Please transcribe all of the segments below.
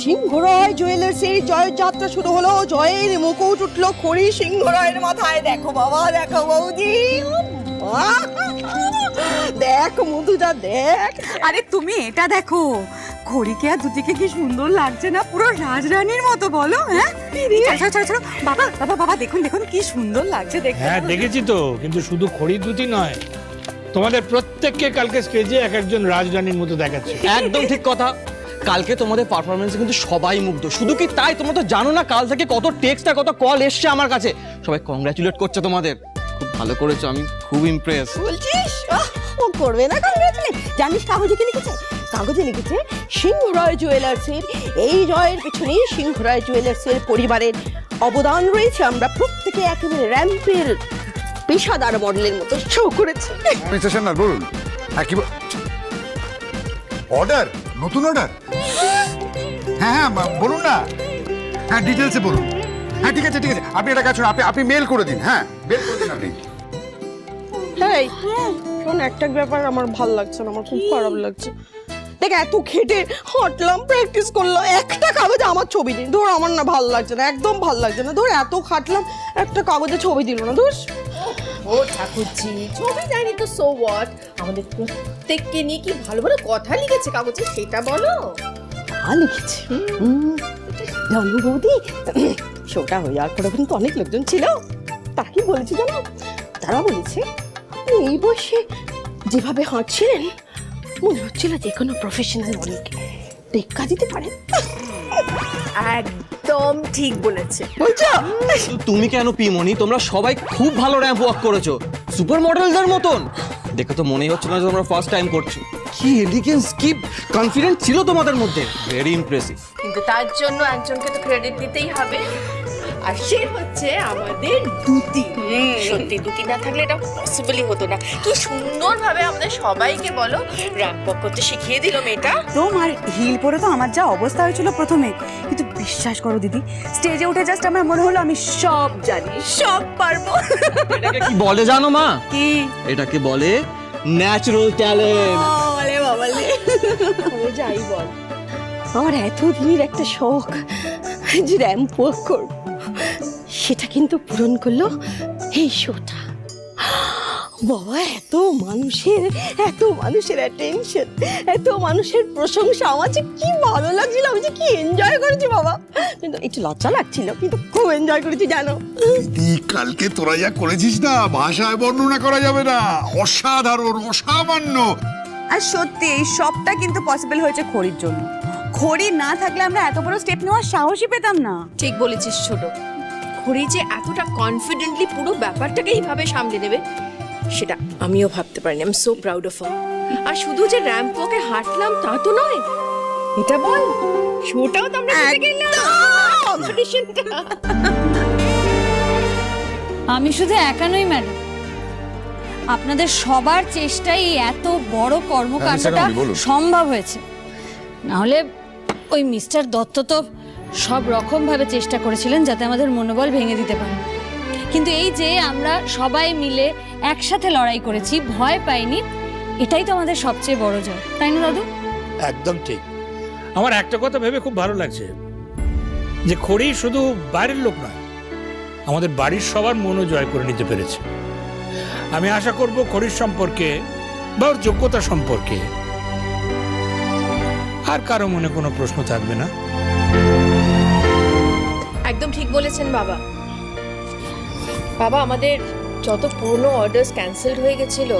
সিংহরায় জুয়েলার্সের জয়ের যাত্রা শুরু হলো। জয়ের মুকুট উঠলো খড়ি সিংহরায়ের মাথায়। দেখো বাবা, দেখো বৌদি, বাহ! দেখ মধুটা, দেখ। আরে তুমি এটা দেখো, ঘড়িকে আর দুটিকে কি সুন্দর লাগছে না, পুরো রাজরানীর মতো বলো। হ্যাঁ ছাড়ো ছাড়ো ছাড়ো, বাবা বাবা বাবা দেখুন দেখুন কি সুন্দর লাগছে দেখতে। হ্যাঁ দেখেছি তো, কিন্তু শুধু খড়ি দুটি নয়, তোমাদের প্রত্যেককে কালকে স্টেজে এক একজন রাজরানীর মতো দেখাচ্ছে। একদম ঠিক কথা। কালকে তোমাদের পারফরমেন্সে কিন্তু সবাই মুগ্ধ। শুধু কি তাই, তোমরা তো জানো না কাল থেকে কত টেক্সট আর কত কল এসছে আমার কাছে। সবাই কংগ্রাচুলেট করছে তোমাদের, খুব ভালো করেছো, আমি খুব ইমপ্রেস। বলছিস ও করবে না কংগ্রেচুলেট? জানিস কাগজে কি লিখেছে? কাগজে লিখেছে সিংহরায় জুয়েলার্সের এই জয়ের পেছনে সিংহরায় জুয়েলার্সের পরিবারের অবদান রয়েছে। আমরা প্রত্যেকে একেবারে র্যাম্পের পেশাদার মডেলের মতো শো করেছি। মিস্টার সান্যাল বলুন। হ্যাঁ কি অর্ডার, নতুন অর্ডার? হ্যাঁ হ্যাঁ বলুন না, হ্যাঁ ডিটেলসে বলুন। হ্যাঁ ঠিক আছে ঠিক আছে, আপনি একটা কাজ করুন, আপনি মেল করে দিন। হ্যাঁ মেল করে দিন আপনি। এই শোন, একটা ব্যাপার আমার ভাল লাগছে না, আমার খুব খারাপ লাগছে। দেখ এত খেটে হাঁটলাম, প্র্যাকটিস করলাম, একটা কাগজে আমার ছবি দিন। ধর আমার না ভাল লাগছে না, একদম ভাল লাগছে না। ধর এত খাটলাম, একটা কাগজে ছবি দিল না। ধর ও ঠাকুরজি, ছবি দেয়নি তো সো হোয়াট? আমাদের প্রত্যেককে নিয়ে কি ভালো ভালো কথা লিখেছে কাগজে, সেটা বলো। লিখেছি জানু বৌদি, শোটা হয়ে যাওয়ার পরে কিন্তু অনেক লোকজন ছিল। তা কি বলেছে জানো? তারা বলেছে আপনি এই বয়সে যেভাবে হাঁটছিলেন, মনে হচ্ছিল যে কোনো প্রফেশনাল মডেলকে টেক্কা দিতে পারে। একদম ঠিক বলেছে। বলছো তুমি কেন পিমনি, তোমরা সবাই খুব ভালো র্যাম্প ওয়াক করেছো, সুপার মডেলদের মতন। দেখে তো মনেই হচ্ছে না যে তোমরা ফার্স্ট টাইম করছো। কি এলিগেন্স, কি কনফিডেন্স ছিল তোমাদের মধ্যে, ভেরি ইমপ্রেসিভ। কিন্তু তার জন্য একজনকে তো ক্রেডিট দিতেই হবে, আর সে হচ্ছে আমাদের দুটি। সত্যি দুটি না থাকলে এটা পসিবলই হতো না। কি সুন্দরভাবে আমাদের সবাইকে বলো র্যাম্প ওয়াক করতে শিখিয়ে দিল মেয়েটা। তোমার হিল পরে তো আমার যা অবস্থা হয়েছিল প্রথমে, কিন্তু বিশ্বাস করো দিদি, স্টেজে উঠে জাস্ট আমার মনে হলো আমি সব জানি, সব পারবো। এটাকে কি বলে জানো মা? কি? এটাকে বলে ন্যাচারাল ট্যালেন্ট। বলে বাবালে, যাই বল, আমার এতদিনের একটা শখ যে র্যাম্প ওয়াক করব, সেটা কিন্তু পূরণ করলো এই শোটা। বাবা, এত মানুষের অ্যাটেনশন, এত মানুষের প্রশংসা, আমার যে কি ভালো লাগছিল, আমি যে কি এনজয় করেছি বাবা। কিন্তু একটু লজ্জা লাগছিল, কিন্তু খুব এনজয় করেছি জানো। দিদি কালকে তোরা যা করেছিস না, ভাষায় বর্ণনা করা যাবে না, অসাধারণ, অসামান্য। আর সত্যি এই সবটা কিন্তু পসিবল হয়েছে খড়ির জন্য। খড়ি না থাকলে আমরা এত বড় স্টেপ নেওয়ার সাহসই পেতাম না। ঠিক বলেছিস ছোট। ঘড়ি যে এতটা কনফিডেন্টলি পুরো ব্যাপারটাকে এইভাবে সামলে নেবে, সেটা আমিও ভাবতে পারিনি। I am so proud of her. আর শুধু যে র্যাম্প ওয়াকে হাঁটলাম তা তো নয়, এটা বল শোটাও তো আমরা জিতে গেলাম, কম্পিটিশনটা। আমি শুধু একা নই ম্যাডাম, আপনাদের সবার চেষ্টায় এত বড় কর্মকাণ্ডটা সম্ভব হয়েছে। নাহলে ওই মিস্টার দত্ত তো সব রকমভাবে চেষ্টা করেছিলেন যাতে আমাদের মনোবল ভেঙে দিতে পারে, কিন্তু এই যে আমরা সবাই মিলে একসাথে লড়াই করেছি, ভয় পাইনি, এটাই তো আমাদের সবচেয়ে বড় জয়, তাই না দাদু? একদম ঠিক। আমার একটা কথা ভেবে খুব ভালো লাগছে যে খড়ি শুধু বাইরের লোক নয়, আমাদের বাড়ির সবার মনও জয় করে নিতে পেরেছে। আমি আশা করব খড়ির সম্পর্কে বা ওর যোগ্যতা সম্পর্কে আর কারো মনে কোনো প্রশ্ন থাকবে না। একদম ঠিক বলেছেন বাবা। বাবা, আমাদের যত পুরনো অর্ডার্স ক্যান্সেলড হয়ে গেছিল,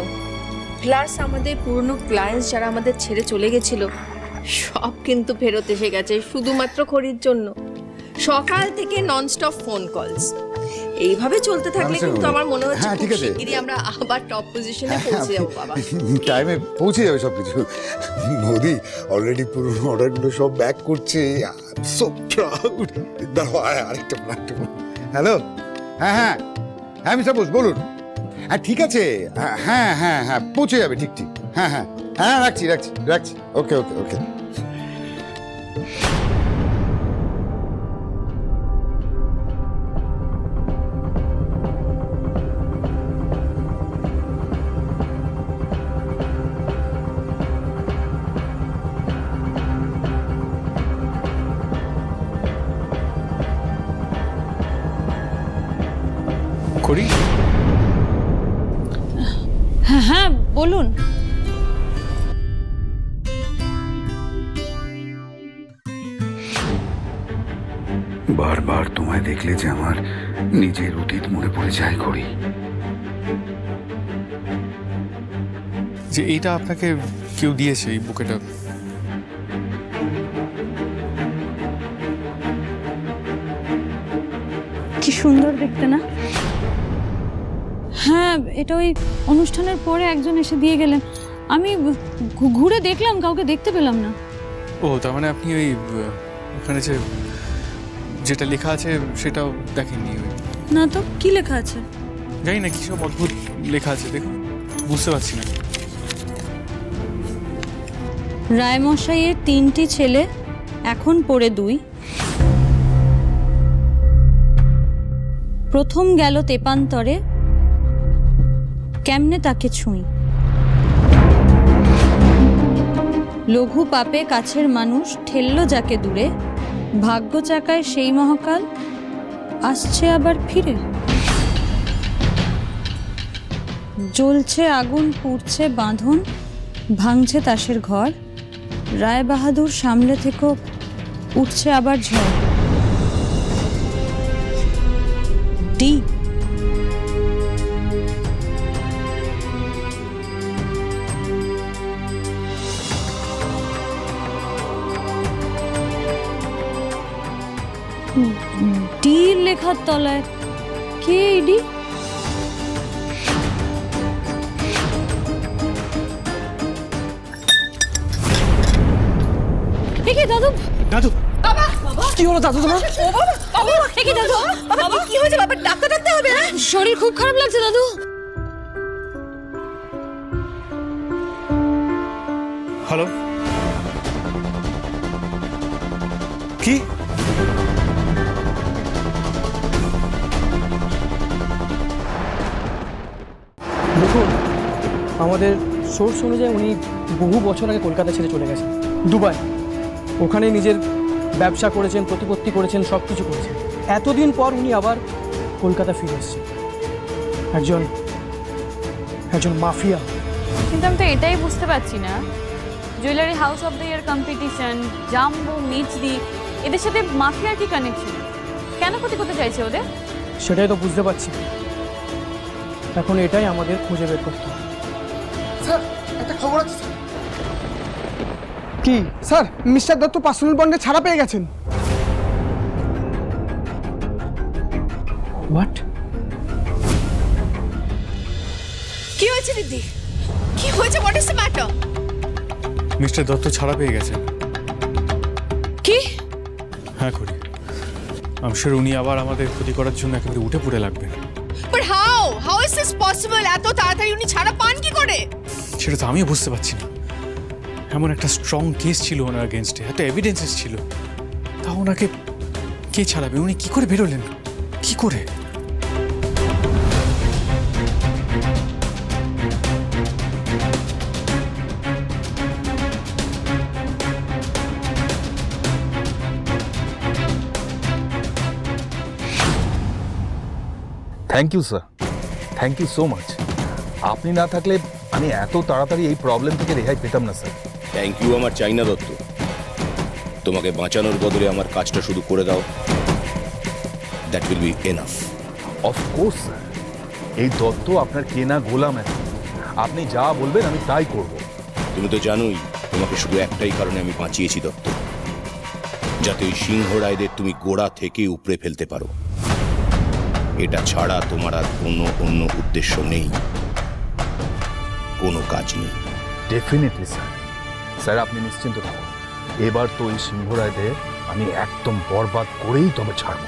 প্লাস আমাদের পুরনো ক্লায়েন্টস যারা আমাদের ছেড়ে চলে গেছিল, সব কিন্তু ফেরত এসে গেছে শুধুমাত্র খড়ির জন্য। সকাল থেকে ননস্টপ ফোন কলস। এইভাবে চলতে থাকলে কিন্তু আমার মনে হচ্ছে হ্যাঁ, খুব ঠিক আছে। শিগগিরই আমরা আবার টপ পজিশনে পৌঁছে যাবো বাবা। টাইমে পৌঁছে যাবে সবকিছু। মোদি অলরেডি পুরোনো অর্ডারগুলো সব ব্যাক করছে। So proud. দাঁড়াও, আরেকটা হ্যালো। হ্যাঁ হ্যাঁ হ্যাঁ মিস্টার বোস বলুন। হ্যাঁ ঠিক আছে, হ্যাঁ হ্যাঁ হ্যাঁ পৌঁছে যাবে, ঠিক ঠিক। হ্যাঁ হ্যাঁ হ্যাঁ রাখছি রাখছি রাখছি। ওকে ওকে ওকে। করি? হ্যাঁ হ্যাঁ বলুন। বারবার তোমায় দেখলে যে আমার নিজের অতীত মনে পড়ে যায় করি। যে এইটা আপনাকে কেউ দিয়েছে, এই বুকেটা? কি সুন্দর দেখতে না? হ্যাঁ, এটা ওই অনুষ্ঠানের পরে একজন এসে দিয়ে গেলেন। আমি ঘুরে দেখলাম, কাউকে দেখতে পেলাম না। ও, তার মানে আপনি ওই ওখানে যেটা লেখা আছে সেটাও দেখেননি? না তো, কি লেখা আছে? জানি না, কি সব অদ্ভুত লেখা আছে, দেখুন, বুঝতে পারছি না। রায়মশাইয়ের 3টি ছেলে, এখন পড়ে 2। প্রথম গেল তেপান্তরে, কেমনে তাকে ছুঁই। লঘু পাপে কাছের মানুষ ঠেললো যাকে দূরে, ভাগ্য চাকায় সেই মহাকাল আসছে আবার ফিরে। জ্বলছে আগুন, পুড়ছে বাঁধন, ভাঙছে তাসের ঘর, রায় বাহাদুর সামলে থেকো, উঠছে আবার ঝড়। ডি। ডি লেখার তলায় কে এই ডি? দেখি দাদু। দাদু, বাবা বাবা কি হলো দাদু তোমার? ও বাবা বাবা, দেখি দাদু। বাবা কি হয়েছে? বাবা ডাক্তার ডাকতে হবে না? শরীর খুব খারাপ লাগছে দাদু। হ্যালো, কি? দেখুন, আমাদের সোর্স অনুযায়ী উনি বহু বছর আগে কলকাতা ছেড়ে চলে গেছেন দুবাই। ওখানে নিজের ব্যবসা করেছেন, প্রতিপত্তি করেছেন, সব কিছু করেছেন। এতদিন পর উনি আবার কলকাতা ফিরে এসেছেন। একজন মাফিয়া। কিন্তু আমি তো এটাই বুঝতে পারছি না, jewellery house of the year competition, Jumbo, মিচদি, এদের সাথে মাফিয়ার কি কানেকশন? কেন ক্ষতি করতে চাইছে ওদের? সেটাই তো বুঝতে পারছি। এখন এটাই আমাদের খুঁজে বের করতে হবে। স্যার, একটা খবর আছে স্যার। কি স্যার? মিস্টার দত্ত পার্সোনাল বন্ডে ছাড়া পেয়ে গেছেন। হোয়াট? কি হয়েছে দিদি? কি হয়েছে? What is the matter? Mister Dutta ছাড়া পেয়ে গেছেন। কি? হ্যাঁ করি, আমি শিওর উনি আবার আমাদের ক্ষতি করার জন্য একেবারে উঠে পড়ে লাগবেন। But how is this possible? এত তাড়াতাড়ি উনি ছাড়া পান কি করে? সেটা তো আমিও বুঝতে পারছি না। এমন একটা স্ট্রং কেস ছিল ওনার এগেনস্টে, এত এভিডেন্সেস ছিল, তা ওনাকে কে ছাড়াবে? উনি কি করে বেরোলেন? কি করে? Thank you sir, thank you so much. আপনি না থাকলে আমি এত তাড়াতাড়ি এই প্রবলেম থেকে রেহাই পেতাম না স্যার। থ্যাংক ইউ আমার চাই না দত্ত, তোমাকে বাঁচানোর বদলে আমার কাজটা শুধু করে দাও, that will be enough. Of course sir, এই দত্ত আপনার কেনা গোলাম এখন। আপনি যা বলবেন আমি তাই করব। তুমি তো জানোই তোমাকে শুধু একটাই কারণে আমি বাঁচিয়েছি দত্ত, যাতে ওই সিংহ রায়দের তুমি গোড়া থেকে উপড়ে ফেলতে পারো। এটা ছাড়া তোমার আর কোনো অন্য উদ্দেশ্য নেই, কোনো কাজ নেই। Definitely sir. স্যার আপনি নিশ্চিন্ত থাকুন, এবার তো এই সিংহ রায়দের আমি একদম বরবাদ করেই তবে ছাড়ব।